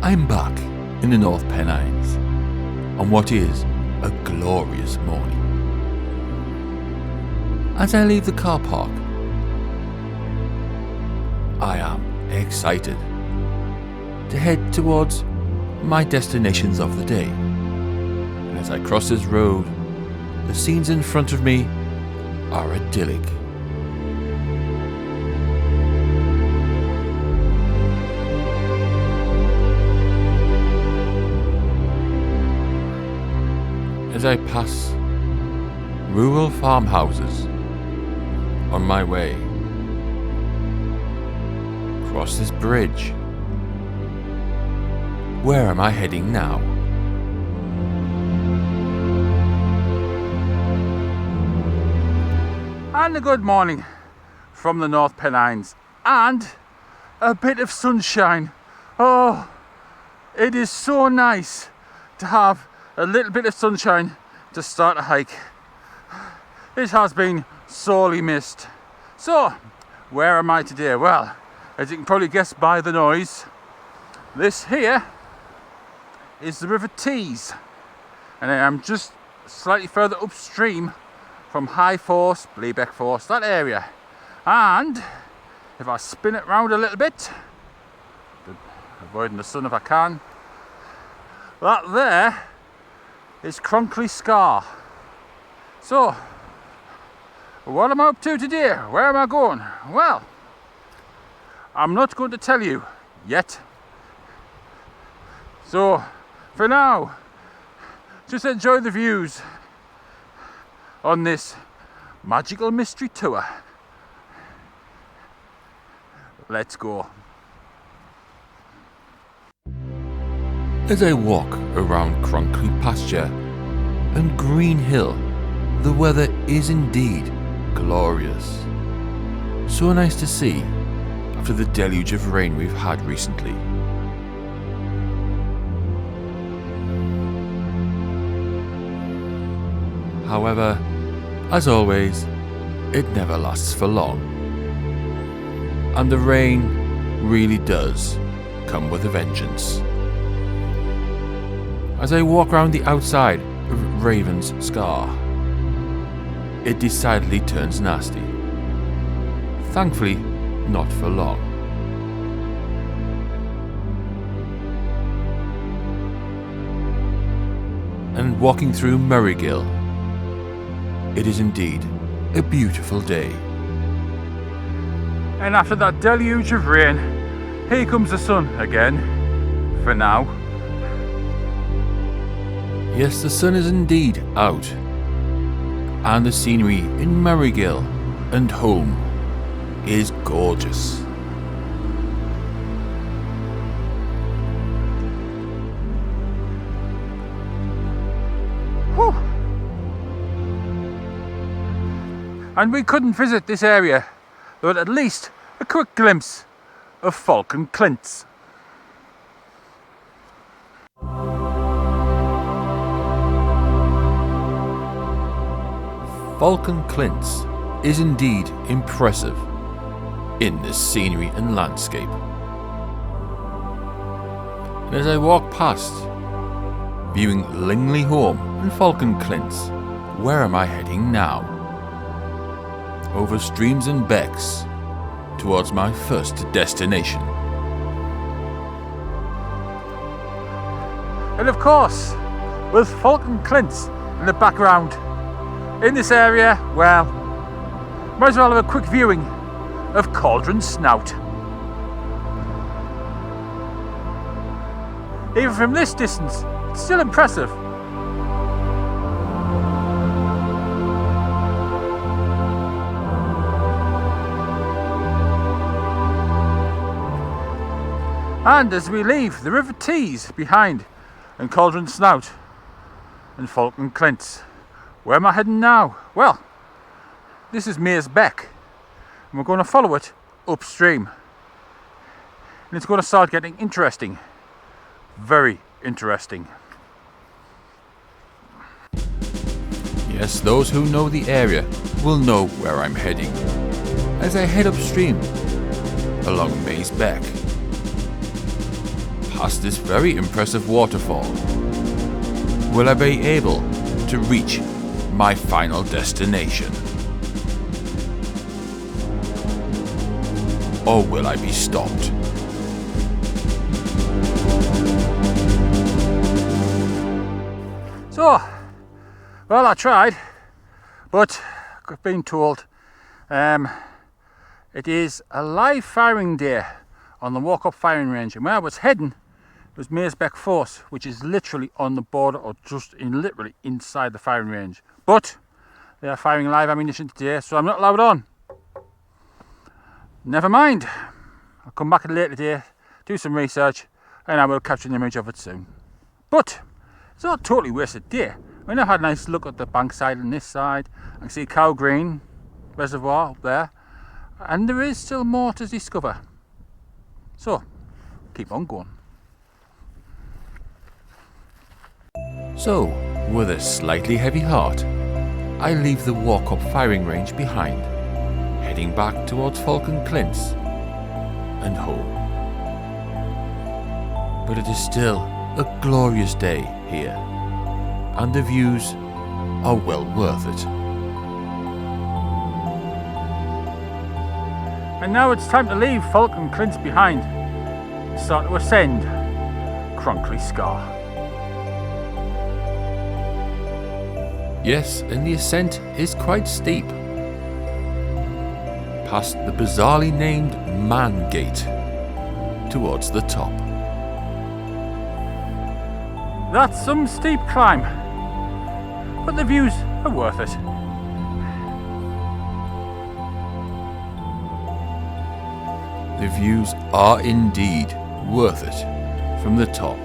I'm back in the North Pennines on what is a glorious morning. As I leave the car park, I am excited to head towards my destinations of the day. And as I cross this road, the scenes in front of me are idyllic. As I pass rural farmhouses on my way, cross this bridge. Where am I heading now? And a good morning from the North Pennines and a bit of sunshine. Oh, it is so nice to have a little bit of sunshine to start a hike. It has been sorely missed. So, where am I today? Well, as you can probably guess by the noise, this here is the River Tees, and I am just slightly further upstream from High Force, Beck Force, that area. And if I spin it round a little bit, avoiding the sun if I can, that there is Cronkley Scar. So, what am I up to today? Where am I going? Well, I'm not going to tell you yet. So, for now, just enjoy the views on this magical mystery tour. Let's go. As I walk around Cronkley Pasture and Green Hill, the weather is indeed glorious. So nice to see after the deluge of rain we've had recently. However, as always, it never lasts for long. And the rain really does come with a vengeance. As I walk around the outside of Raven's Scar, it decidedly turns nasty. Thankfully, not for long. And walking through Merrygill, it is indeed a beautiful day. And after that deluge of rain, here comes the sun again, for now. Yes, the sun is indeed out, and the scenery in Merrygill and home is gorgeous. Whew. And we couldn't visit this area without at least a quick glimpse of Falcon Clints. Falcon Clints is indeed impressive in this scenery and landscape. And as I walk past, viewing Lingley Home and Falcon Clints, where am I heading now? Over streams and becks towards my first destination. And of course, with Falcon Clints in the background, in this area, well, might as well have a quick viewing of Cauldron Snout. Even from this distance, it's still impressive. And as we leave the River Tees behind and Cauldron Snout and Falcon Clints, where am I heading now? Well, this is Maize Beck, and we're going to follow it upstream. And it's going to start getting interesting. Very interesting. Yes, those who know the area will know where I'm heading as I head upstream along Maize Beck, past this very impressive waterfall, will I be able to reach my final destination? Or will I be stopped? So, well, I tried, but I've been told it is a live firing day on the walk-up firing range, and where I was heading was Maize Beck Force, which is literally on the border or just literally inside the firing range. But they are firing live ammunition today, so I'm not allowed on. Never mind. I'll come back later today, do some research, and I will capture an image of it soon. But it's not a totally wasted day. I mean, I've had a nice look at the bankside on this side. I can see Cauldron Green reservoir up there, and there is still more to discover. So, keep on going. So, with a slightly heavy heart, I leave the walk-up firing range behind, heading back towards Falcon Clints and home. But it is still a glorious day here, and the views are well worth it. And now it's time to leave Falcon Clints behind and start to ascend Cronkley Scar. Yes, and the ascent is quite steep. Past the bizarrely named Man Gate towards the top. That's some steep climb, but the views are worth it. The views are indeed worth it from the top.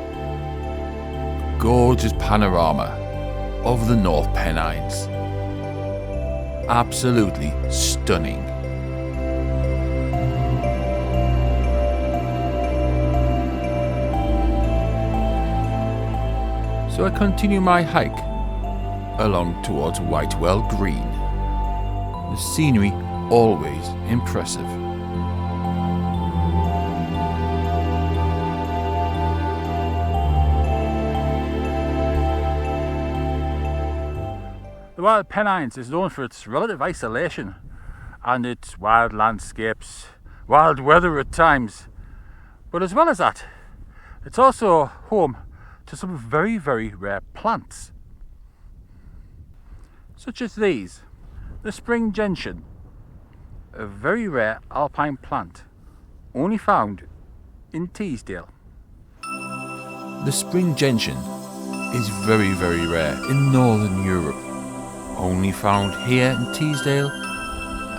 Gorgeous panorama of the North Pennines. Absolutely stunning. So I continue my hike along towards Whitewell Green. The scenery always impressive. The Wild Pennines is known for its relative isolation and its wild landscapes, wild weather at times. But as well as that, it's also home to some very, very rare plants, such as these, the Spring Gentian, a very rare alpine plant, only found in Teesdale. The Spring Gentian is very, very rare in Northern Europe, only found here in Teesdale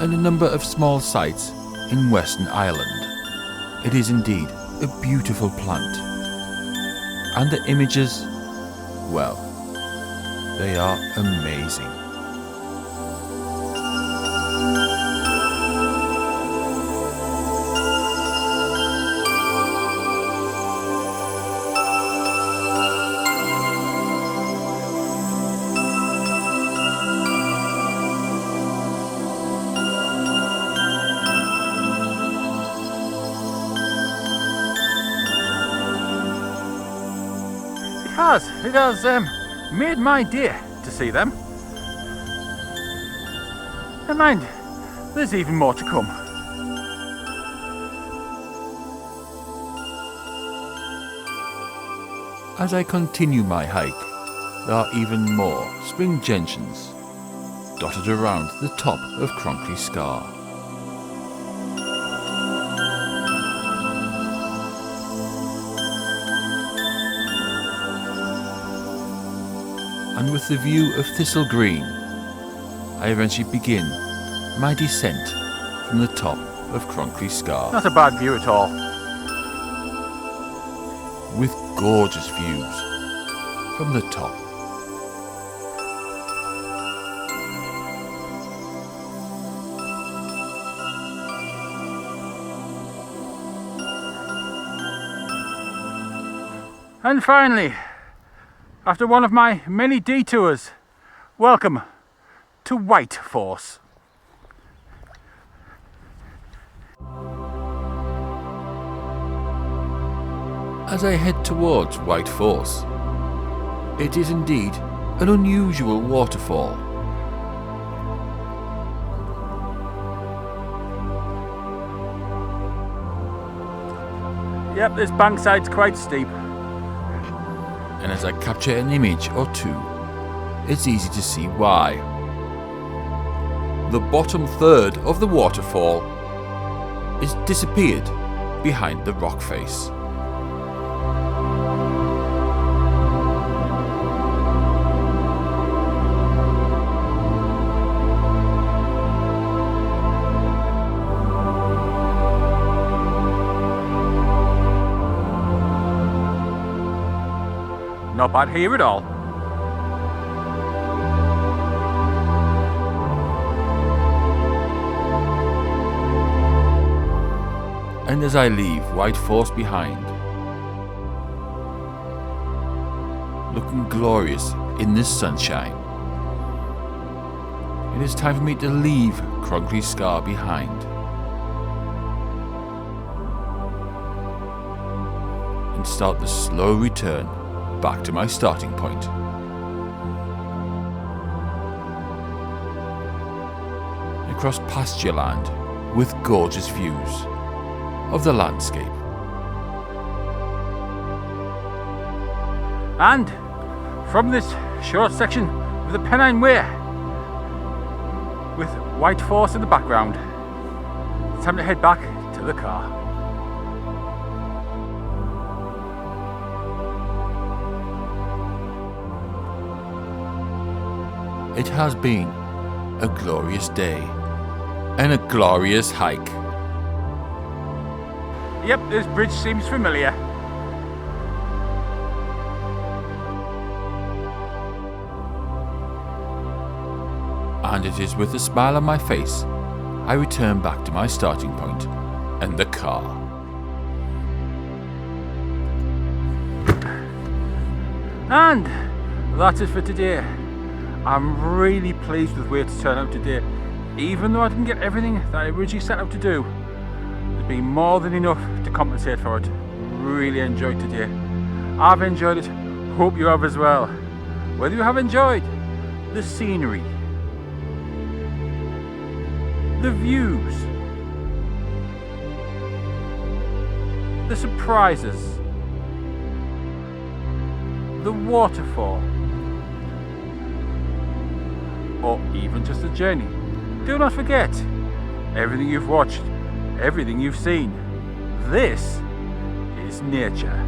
and a number of small sites in Western Ireland. It is indeed a beautiful plant, and the images, well, they are amazing. It has made my day to see them. And mind, there's even more to come. As I continue my hike, there are even more Spring Gentians dotted around the top of Cronkley Scar. And with the view of Thistle Green, I eventually begin my descent from the top of Cronkley Scar. Not a bad view at all. With gorgeous views from the top. And finally, after one of my many detours, welcome to White Force. as I head towards White Force. It is indeed an unusual waterfall. Yep, this bankside's quite steep. And as I capture an image or two, it's easy to see why. The bottom third of the waterfall is disappeared behind the rock face. Not bad here at all. And as I leave White Force behind, looking glorious in this sunshine, it is time for me to leave Cronkley Scar behind and start the slow return back to my starting point. Across pasture land with gorgeous views of the landscape. And from this short section of the Pennine Way, with White Force in the background, it's time to head back to the car. It has been a glorious day and a glorious hike. Yep, this bridge seems familiar. And it is with a smile on my face I return back to my starting point and the car. And that's it for today. I'm really pleased with the way it's turned out today. Even though I didn't get everything that I originally set out to do, there's been more than enough to compensate for it. Really enjoyed today. I've enjoyed it. Hope you have as well. Whether you have enjoyed the scenery, the views, the surprises, the waterfall, or even just the journey, do not forget, everything you've watched, everything you've seen, this is nature.